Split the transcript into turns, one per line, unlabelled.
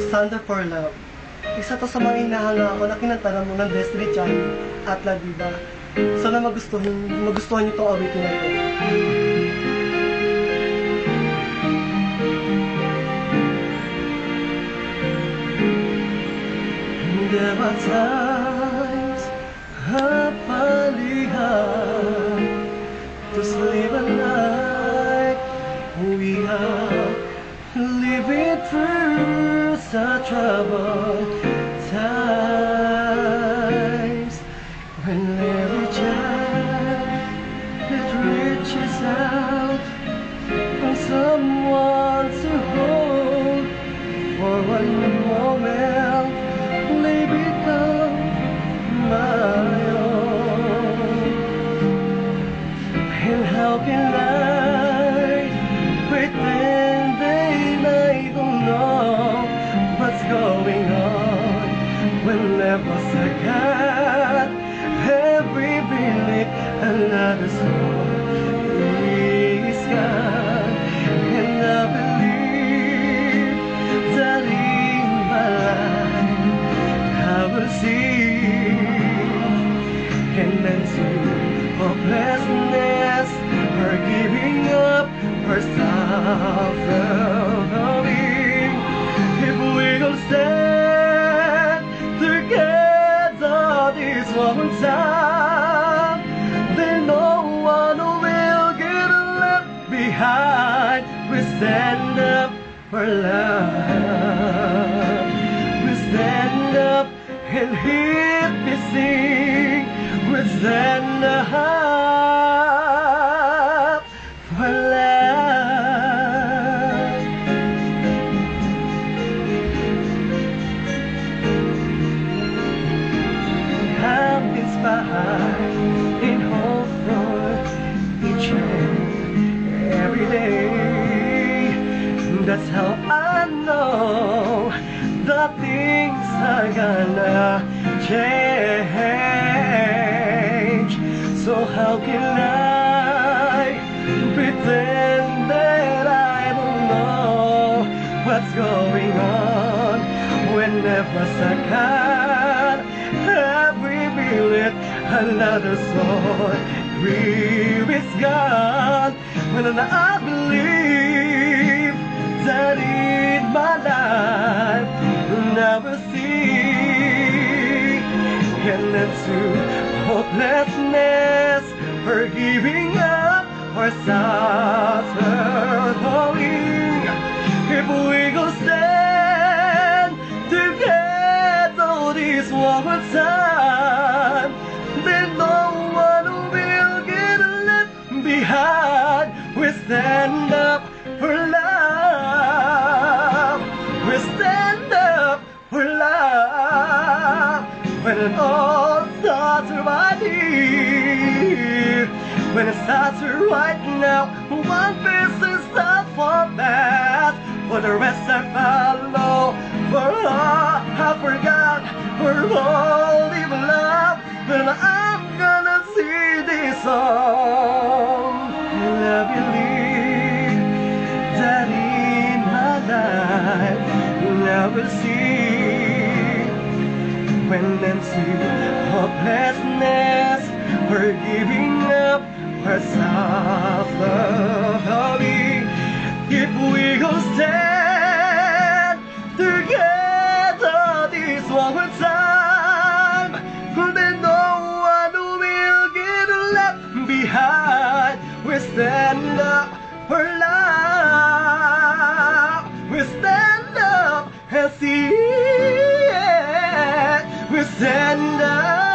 Stand Up for Love. Isa to sa mga hinahanga ako na kinanta mo ng Destiny Child at La Diva. Sana magustuhan niyo itong awitin na ito. There are times hapalihan to sleep at night. We are living through such troubled times when every child that reaches out for someone to hold for one moment may become my own. And how can I pretend that I don't know what's going on when never second every minute another soul is gone. And I believe that in my life I will see and then see hopelessness, her giving up herself loving. If we will stand together this one time, then no one will get left behind. We stand up for love. We stand up and hear me sing. We stand up for love. I'm inspired in hope for each and every day. That's how I know the things are gonna change. So how can I pretend that I don't know what's going on when never second every minute another soul is gone. When I believe that in my life never see an end to hopelessness, for giving up herself knowing. If we go stand together this one time, then no one will get left behind. We stand up for love. We stand up for love. When it all starts right here, when it starts right now, one piece is not for that, for the rest I follow. For all I forgot, for all even love, then I'm gonna sing this song. And I believe that in my life I will see when them see hopelessness, her giving up herself loving. If we go stand together this one time, then no one will get left behind. We stand up for love. We stand up and see it. We stand up.